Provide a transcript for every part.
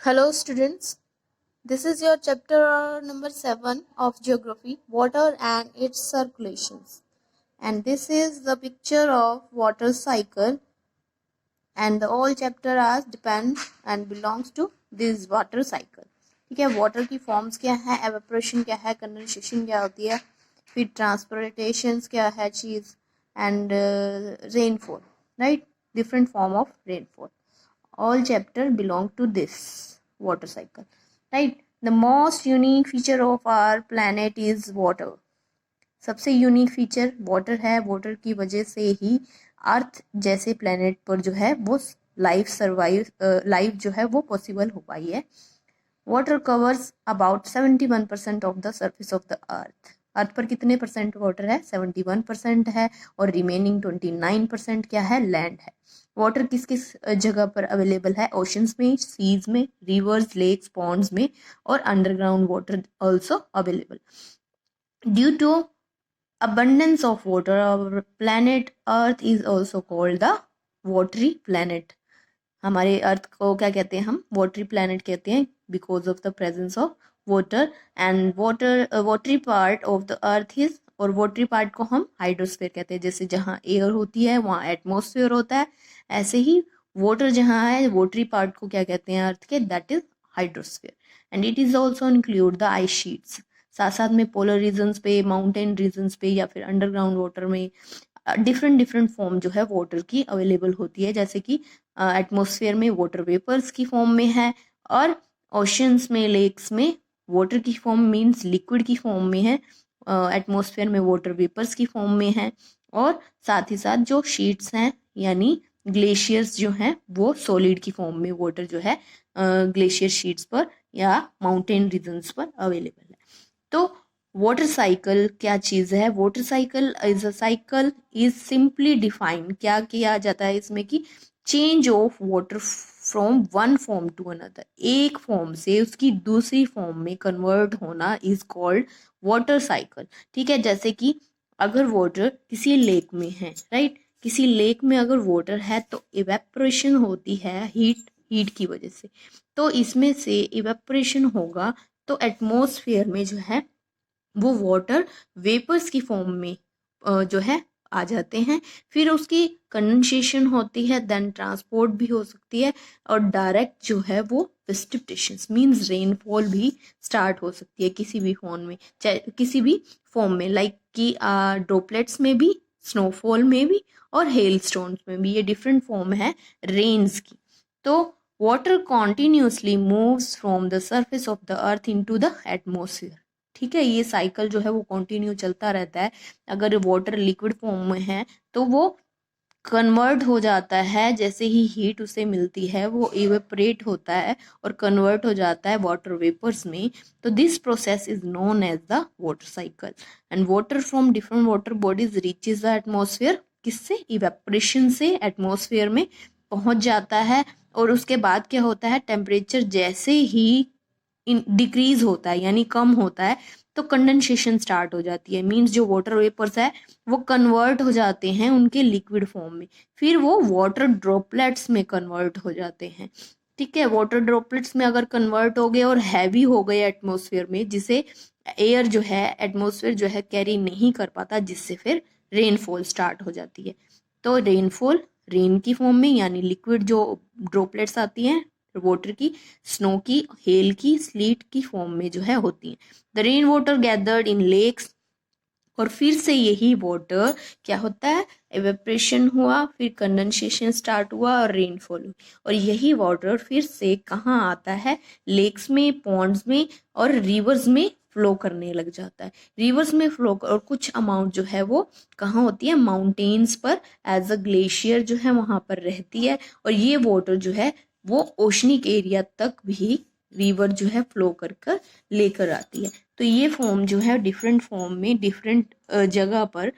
Hello students, this is your chapter number 7 of geography, water and its circulations. And this is the picture of water cycle, and the whole chapter as depend and belongs to this water cycle. ठीक है, water की forms क्या है, evaporation क्या है, condensation क्या होती है, फिर ट्रांसपोर्टेशन क्या है चीज, and rainfall, right, different form of rainfall. All chapter belong to this water cycle, right? The most unique feature of our planet is water. सबसे यूनिक फीचर वाटर है. वाटर की वजह से ही अर्थ जैसे प्लेनेट पर जो है वो लाइफ जो है वो पॉसिबल हो पाई है. Water covers about 71% of the surface of the earth. Earth पर कितने परसेंट वाटर है? 71% है. और रिमेनिंग 29% क्या है? लैंड है. वाटर किस किस जगह पर अवेलेबल है? ओशंस में, सीज में, रिवर्स, लेक्स, पॉन्ड्स में, और underground water also available. Due to abundance of water, our planet earth is also called the watery planet. हमारे अर्थ को क्या कहते हैं? हम वाटरी प्लैनेट कहते हैं because of the presence of water. And watery part of the earth is, और watery part को हम हाइड्रोस्फीयर कहते हैं. जैसे जहाँ एयर होती है वहाँ एटमॉस्फेयर होता है, ऐसे ही वाटर जहाँ है वाटरी पार्ट को क्या कहते हैं अर्थ के? That is hydrosphere. And it is also include the ice sheets. साथ साथ में पोलर रीजन्स पे, माउंटेन रीजन्स पे, या फिर अंडरग्राउंड वाटर में डिफरेंट फॉर्म जो है वाटर की अवेलेबल होती है. जैसे कि एटमॉस्फेयर में वाटर वेपर्स की फॉर्म में है, और ओशंस में, लेक्स में वाटर की फॉर्म मीन्स लिक्विड की फॉर्म में है. एटमॉस्फेयर में वाटर वेपर्स की फॉर्म में है. और साथ ही साथ जो शीट्स हैं यानी ग्लेशियर्स जो हैं वो सॉलिड की फॉर्म में वाटर जो है ग्लेशियर शीट्स पर या माउंटेन रीजन्स पर अवेलेबल है. तो वाटर साइकिल क्या चीज़ है? Water cycle is a cycle is simply define. क्या किया जाता है इसमें कि change of water from one form to another. एक फॉर्म से उसकी दूसरी फॉर्म में कन्वर्ट होना इज कॉल्ड वाटर साइकिल. ठीक है, जैसे कि अगर वाटर किसी लेक में है, राइट, किसी लेक में अगर वाटर है तो इवेपोरेशन होती है हीट की वजह से. तो इसमें से इवेपोरेशन होगा तो एटमॉस्फेयर में जो है वो वाटर वेपर्स की फॉर्म में जो है आ जाते हैं. फिर उसकी कंडेंसेशन होती है, देन ट्रांसपोर्ट भी हो सकती है, और डायरेक्ट जो है वो प्रेसिपिटेशन मींस रेनफॉल भी स्टार्ट हो सकती है किसी भी फॉर्म में, चाहे किसी भी फॉर्म में, लाइक कि ड्रॉपलेट्स में भी, स्नोफॉल में भी, और हेल स्टोन्स में भी. ये डिफरेंट फॉर्म है रेन्स की. तो water continuously moves from the surface of the earth into the atmosphere. ठीक है, ये साइकिल जो है वो कंटिन्यू चलता रहता है. अगर वाटर लिक्विड फॉर्म में है तो वो कन्वर्ट हो जाता है, जैसे ही हीट उसे मिलती है वो इवेपरेट होता है और कन्वर्ट हो जाता है वाटर वेपर्स में. तो this process is known as the water cycle. And water from different water bodies reaches the atmosphere. किससे? इवेपरेशन से एटमॉस्फेयर में पहुंच जाता है. और उसके बाद क्या होता है? टेम्परेचर जैसे ही डिक्रीज होता है यानी कम होता है तो कंडेंसेशन स्टार्ट हो जाती है. मींस जो वाटर वेपर्स है वो कन्वर्ट हो जाते हैं उनके लिक्विड फॉर्म में, फिर वो वाटर ड्रॉपलेट्स में कन्वर्ट हो जाते हैं. ठीक है, वाटर ड्रॉपलेट्स में अगर कन्वर्ट हो गए और हैवी हो गए एटमॉस्फेयर में, जिसे एयर जो है एटमॉस्फेयर जो है कैरी नहीं कर पाता, जिससे फिर रेनफॉल स्टार्ट हो जाती है. तो रेनफॉल रेन की फॉर्म में यानी लिक्विड जो ड्रॉपलेट्स आती हैं वाटर की, स्नो की, हेल की, स्लीट की फॉर्म में जो है होती है. The rain water gathered in lakes. और फिर से यही वाटर क्या होता है? एवेपोरेशन हुआ, फिर कंडेंसेशन स्टार्ट हुआ और रेनफॉल हुई. और यही वाटर फिर से कहाँ आता है? लेक्स में, पॉन्ड्स में, और रिवर्स में फ्लो करने लग जाता है. रिवर्स में फ्लो और कुछ अमाउंट जो है वो कहाँ होती है? माउंटेन्स पर एज अ ग्लेशियर जो है वहां पर रहती है. और ये वाटर जो है वो ओशनिक एरिया तक भी रिवर जो है फ्लो कर कर लेकर आती है. तो ये फॉर्म जो है डिफरेंट फॉर्म में डिफरेंट जगह पर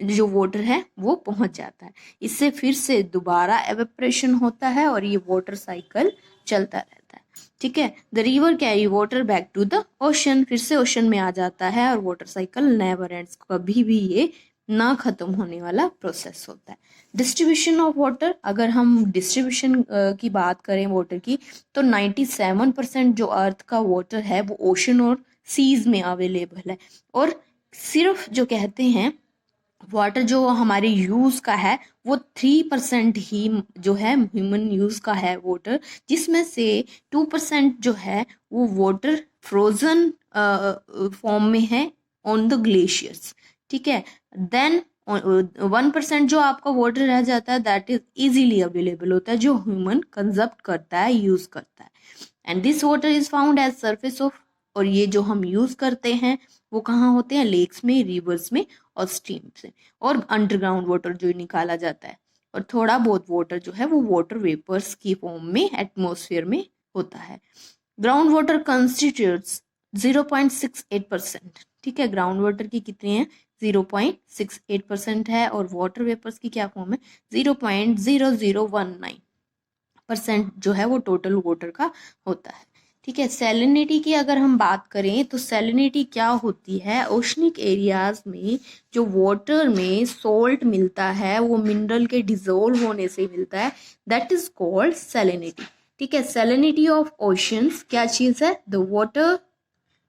जो वाटर है वो पहुंच जाता है. इससे फिर से दोबारा एवेपोरेशन होता है और ये वाटर साइकिल चलता रहता है. ठीक है, the river carry water back to the ocean. फिर से ओशन में आ जाता है और वाटर साइकिल नेवर एंड्स. कभी भी ये ना खत्म होने वाला प्रोसेस होता है। डिस्ट्रीब्यूशन ऑफ वाटर, अगर हम डिस्ट्रीब्यूशन की बात करें वाटर की, तो 97% जो अर्थ का वाटर है वो ओशन और सीज में अवेलेबल है। और सिर्फ जो कहते हैं वाटर जो हमारे यूज का है वो 3% ही जो है ह्यूमन यूज का है वाटर, जिसमें से 2% जो है वो वाटर फ्रोजन फॉर्म में है ऑन द ग्लेशियर्स। ठीक है, देन 1% जो आपका वाटर रह जाता है दैट इज इजीली अवेलेबल होता है, जो ह्यूमन कंजप्ट करता है, यूज करता है। And this water is found as surface of, और ये जो हम यूज करते हैं वो कहाँ होते हैं, लेक्स में, रिवर्स में और स्ट्रीम से, और अंडरग्राउंड वाटर जो निकाला जाता है। और थोड़ा बहुत वाटर जो है वो वाटर वेपर्स की फॉर्म में एटमॉस्फेयर में होता है। Ground water constitutes 0.68%। ठीक है, ग्राउंड वाटर की कितने हैं, 0.68% है, और वाटर वेपर्स की क्या फॉर्म है, 0.0019% जो है वो टोटल वाटर का होता है। ठीक है, सैलिनिटी की अगर हम बात करें तो सैलिनिटी क्या होती है, ओशनिक एरियाज में जो वाटर में सोल्ट मिलता है वो मिनरल के डिजोल्व होने से मिलता है, दैट इज कॉल्ड सैलिनिटी। ठीक है, सैलिनिटी ऑफ ओशंस क्या चीज है, the water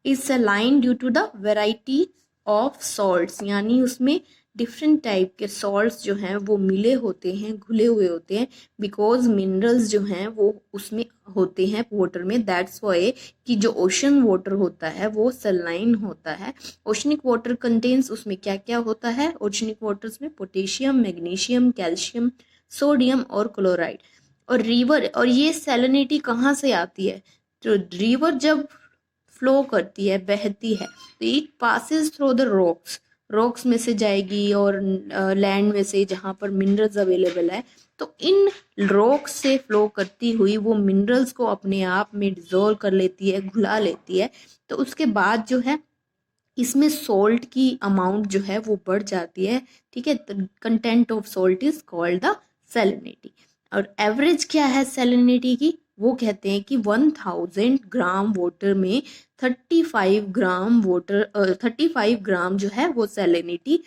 is saline due to the variety of salts, यानी उसमें डिफरेंट टाइप के सॉल्ट्स जो हैं वो मिले होते हैं, घुले हुए होते हैं, बिकॉज मिनरल्स जो हैं वो उसमें होते हैं वाटर में। दैट्स वाई कि जो ओशन वाटर होता है वो सलाइन होता है। ओशनिक वाटर कंटेन्स, उसमें क्या क्या होता है ओशनिक वाटर्स में, पोटेशियम, मैग्नीशियम, कैल्शियम, सोडियम और क्लोराइड। और रिवर, और ये सैलिनिटी कहाँ से आती है, तो रिवर जब फ्लो करती है, बहती है, तो it passes through the rocks, rocks में से जाएगी और लैंड में से जहाँ पर मिनरल्स अवेलेबल है, तो इन रॉक्स से फ्लो करती हुई वो मिनरल्स को अपने आप में डिजोल्व कर लेती है, घुला लेती है। तो उसके बाद जो है इसमें सॉल्ट की अमाउंट जो है वो बढ़ जाती है। ठीक है, content of salt is called the salinity. और एवरेज क्या है सैलिनिटी की, वो कहते हैं कि 1000 ग्राम वाटर में 35 ग्राम जो है वो सैलिनिटी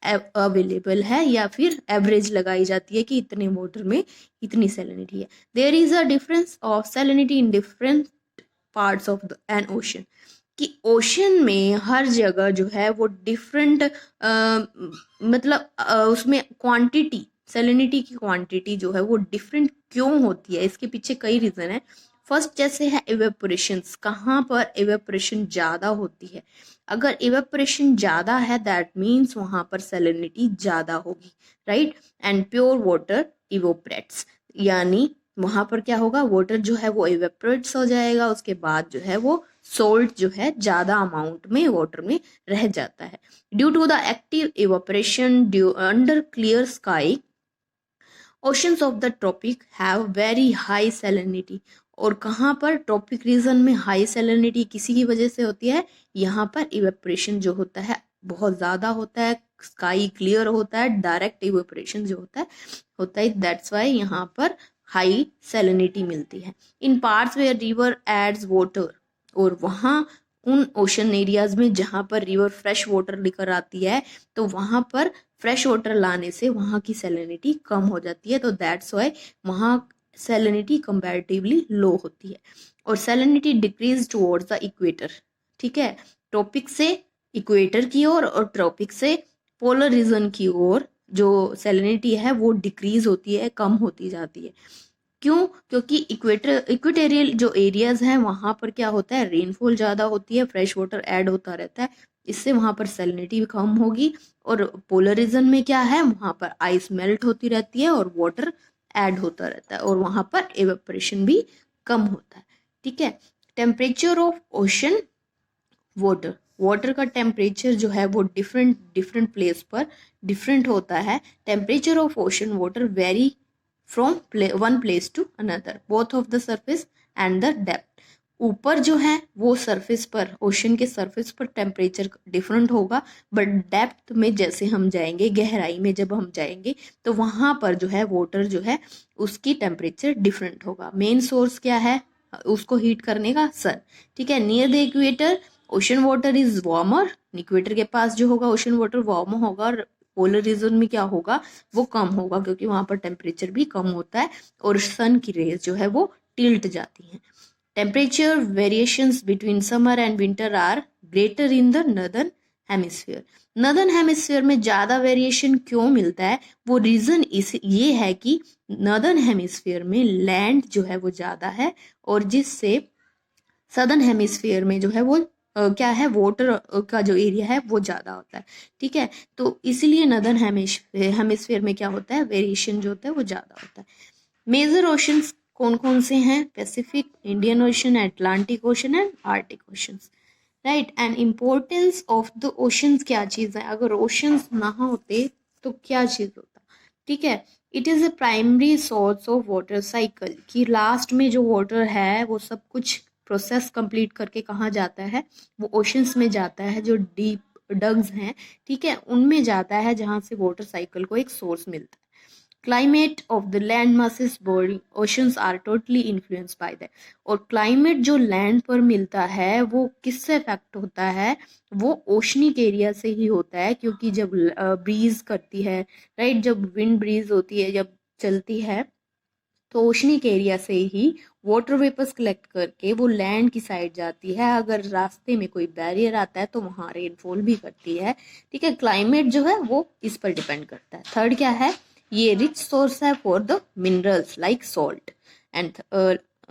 अवेलेबल है, या फिर एवरेज लगाई जाती है कि इतने वाटर में इतनी सैलिनिटी है। There is a difference of salinity in different parts of an ocean, कि ओशन में हर जगह जो है वो डिफरेंट मतलब उसमें क्वांटिटी, सैलिनिटी की क्वांटिटी जो है वो डिफरेंट क्यों होती है, इसके पीछे कई रीजन है। फर्स्ट जैसे है इवेपोरेशन, कहाँ पर इवेपोरेशन ज़्यादा होती है, अगर इवेपोरेशन ज़्यादा है दैट मीन्स वहाँ पर सैलिनिटी ज़्यादा होगी, राइट। एंड प्योर वाटर इवोपरेट्स, यानी वहाँ पर क्या होगा, वाटर जो है वो इवेपोरेट्स हो जाएगा, उसके बाद जो है वो सोल्ट जो है ज़्यादा अमाउंट में वाटर में रह जाता है। Due to the active evaporation due under clear sky, oceans of the tropic have very high salinity. और कहाँ पर, ट्रॉपिक रीजन में हाई सैलिनिटी किसी की वजह से होती है, यहाँ पर इवेपोरेशन जो होता है बहुत ज़्यादा होता है, स्काई क्लियर होता है, डायरेक्ट इवेपोरेशन जो होता है दैट्स वाई यहाँ पर हाई सैलिनिटी मिलती है। In parts where river adds water, और वहाँ उन ओशन एरियाज में जहाँ पर रिवर फ्रेश वाटर लेकर आती है, तो वहाँ पर फ्रेश वाटर लाने से वहाँ की सैलिनिटी कम हो जाती है, तो दैट्स वाई वहाँ सैलिनिटी कंपैरेटिवली लो होती है। और salinity decrease towards the equator. ठीक है, ट्रॉपिक से इक्वेटर की ओर और ट्रॉपिक से पोलर रीजन की ओर जो सैलिनिटी है वो डिक्रीज होती है, कम होती जाती है। क्यों, क्योंकि इक्वेटोरियल जो एरियाज हैं वहाँ पर क्या होता है, रेनफॉल ज़्यादा होती है, फ्रेश वाटर ऐड होता रहता है, इससे वहाँ पर सैलिनिटी कम होगी। और पोलर रीजन में क्या है, वहाँ पर आइस मेल्ट होती रहती है और वाटर ऐड होता रहता है, और वहाँ पर एवेपोरेशन भी कम होता है। ठीक है, temperature of ocean water, water का टेम्परेचर जो है वो डिफरेंट प्लेस पर डिफरेंट होता है। Temperature of ocean water vary from one place to another, both of the surface and the depth. ऊपर जो है वो सरफेस पर, ओशन के सरफेस पर टेम्परेचर डिफरेंट होगा, बट डेप्थ में जैसे हम जाएंगे, गहराई में जब हम जाएंगे, तो वहाँ पर जो है वाटर जो है उसकी टेम्परेचर डिफरेंट होगा। मेन सोर्स क्या है उसको हीट करने का, सन। ठीक है, near the equator ocean water is warmer, equator के पास जो होगा ओशन वाटर वार्म होगा और पोलर रीजन में क्या होगा, वो कम होगा, क्योंकि वहां पर टेम्परेचर भी कम होता है और सन की रेज जो है वो टिल्ट जाती हैं। Temperature variations between summer and winter are greater in the northern hemisphere. Northern hemisphere में ज़्यादा वेरिएशन क्यों मिलता है, वो रीज़न ये है कि नॉर्दर्न हेमिस्फीयर में लैंड जो है वो ज़्यादा है, और जिससे सदर्न हेमिस्फीयर में जो है वो क्या है, वाटर का जो एरिया है वो ज़्यादा होता है। ठीक है, तो इसीलिए नॉर्दर्न हेमिस्फीयर में क्या होता है, वेरिएशन जो होता है वो ज़्यादा होता है। मेजर ओशंस कौन कौन से हैं, Pacific, Indian ocean, Atlantic ocean and Arctic oceans, right. And importance of the oceans क्या चीज़ है, अगर ओशंस ना होते तो क्या चीज़ होता, ठीक है। It is a primary source of water cycle, कि लास्ट में जो वाटर है वो सब कुछ प्रोसेस कंप्लीट करके कहाँ जाता है, वो ओशंस में जाता है, जो डीप डग्स हैं, ठीक है, उनमें जाता है, जहाँ से वाटर साइकिल को एक सोर्स मिलता है। Climate of the land masses boarding oceans are totally influenced by that। और क्लाइमेट जो लैंड पर मिलता है वो किससे अफेक्ट होता है, वो ओशनिक एरिया से ही होता है, क्योंकि जब ब्रीज करती है, राइट, जब विंड ब्रीज होती है, जब चलती है, तो ओशनिक एरिया से ही वाटर वेपर्स कलेक्ट करके वो लैंड की साइड जाती है। अगर रास्ते में कोई बैरियर आता है तो वहाँ रेनफॉल भी करती है, ठीक है। क्लाइमेट जो है वो इस पर डिपेंड करता है। थर्ड क्या है, ये रिच सोर्स है for the minerals like salt. And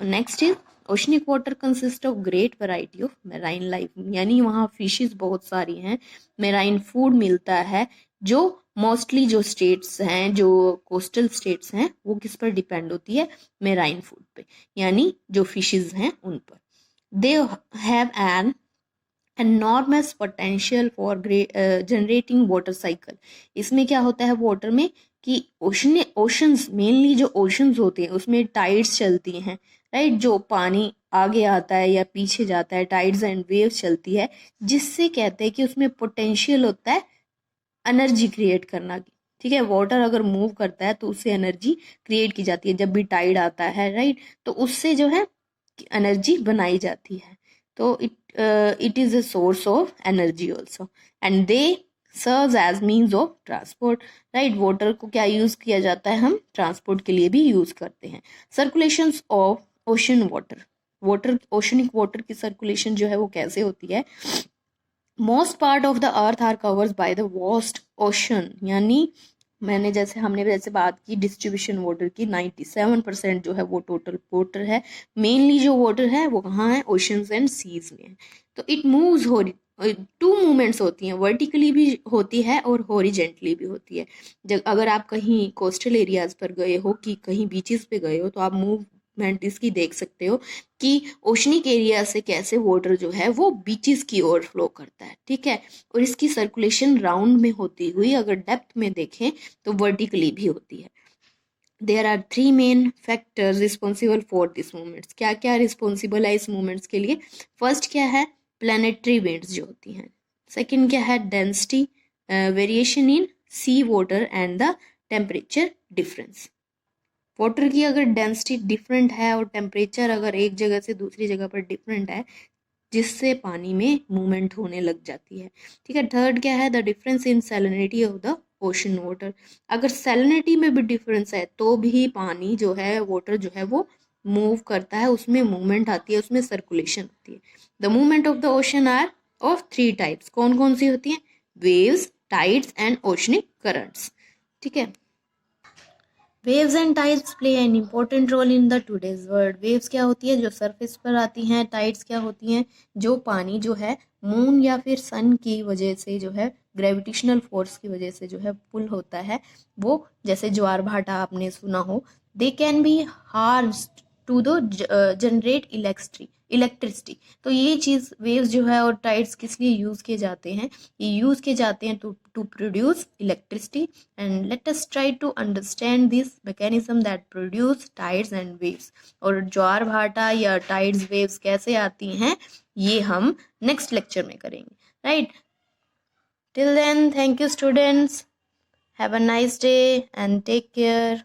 next is oceanic water consist of great variety of marine life, यानी वहाँ फिशेस बहुत सारी हैं, मेराइन फूड मिलता है, जो मोस्टली जो स्टेट्स हैं, जो कोस्टल स्टेट्स हैं, वो किस पर डिपेंड होती है, मेराइन फूड पे, यानी जो फिशेस हैं उन पर। They have an enormous potential for generating water cycle। इसमें क्या होता है वाटर में, कि ओशंस मेनली जो ओशंस होते हैं उसमें टाइड्स चलती हैं, राइट, जो पानी आगे आता है या पीछे जाता है, टाइड्स एंड वेव्स चलती है, जिससे कहते हैं कि उसमें पोटेंशियल होता है एनर्जी क्रिएट करना की, ठीक है। वाटर अगर मूव करता है तो उससे एनर्जी क्रिएट की जाती है, जब भी टाइड आता है, राइट, तो उससे जो है एनर्जी बनाई जाती है। तो it is a source of energy also, and they serves as means of transport, right. Water को क्या यूज किया जाता है, हम ट्रांसपोर्ट के लिए भी यूज करते हैं। Circulation of ocean water oceanic water की सर्कुलेशन जो है वो कैसे होती है, most part of the earth are covered by the vast ocean, यानी हमने जैसे बात की डिस्ट्रीब्यूशन वाटर की, 97% जो है वो टोटल वाटर है, मेनली जो वाटर है वो कहाँ है, ओशंस एंड सीज में है। तो इट मूव्स हो टू मूवमेंट्स होती हैं, वर्टिकली भी होती है और हॉरिजेंटली भी होती है। जब अगर आप कहीं कोस्टल एरियाज पर गए हो, कि कहीं बीचेस पे गए हो, तो आप मूवमेंट इसकी देख सकते हो कि ओशनिक एरिया से कैसे वाटर जो है वो बीचेस की ओर फ्लो करता है, ठीक है। और इसकी सर्कुलेशन राउंड में होती हुई अगर डेप्थ में देखें तो वर्टिकली भी होती है। There are 3 main factors responsible for this movements. क्या क्या रिस्पॉन्सिबल है इस मूवमेंट्स के लिए, फर्स्ट क्या है, प्लानिटरी विंड्स जो होती हैं, सेकंड क्या है, density variation in sea water and the temperature difference. Water की अगर डेंसिटी डिफरेंट है और टेम्परेचर अगर एक जगह से दूसरी जगह पर डिफरेंट है, जिससे पानी में मूवमेंट होने लग जाती है, ठीक है। थर्ड क्या है, the difference in salinity of the ocean water. अगर सैलिनिटी में भी डिफरेंस है तो भी पानी जो है, वाटर जो है वो मूव करता है, उसमें मूवमेंट आती है, उसमें सर्कुलेशन होती है। The movement of the ocean are of 3 types, कौन कौन सी होती हैं, waves, tides and oceanic currents, ठीक है। Waves and tides play an important role in the today's world. Waves क्या होती है, जो सरफेस पर आती हैं, टाइड्स क्या होती हैं, जो पानी जो है मून या फिर सन की वजह से जो है, ग्रेविटेशनल फोर्स की वजह से जो है पुल होता है, वो जैसे ज्वार भाटा आपने सुना हो। They can be harnessed to the generate electricity. तो ये चीज़ वेव्स जो है और टाइड्स किस लिए यूज़ किए जाते हैं, ये यूज़ किए जाते हैं to produce electricity. And let us try to understand this mechanism that produce tides and waves. और ज्वार भाटा या टाइड्स वेव्स कैसे आती हैं, ये हम नेक्स्ट लेक्चर में करेंगे, राइट। Till then, thank you students, have a nice day and take care.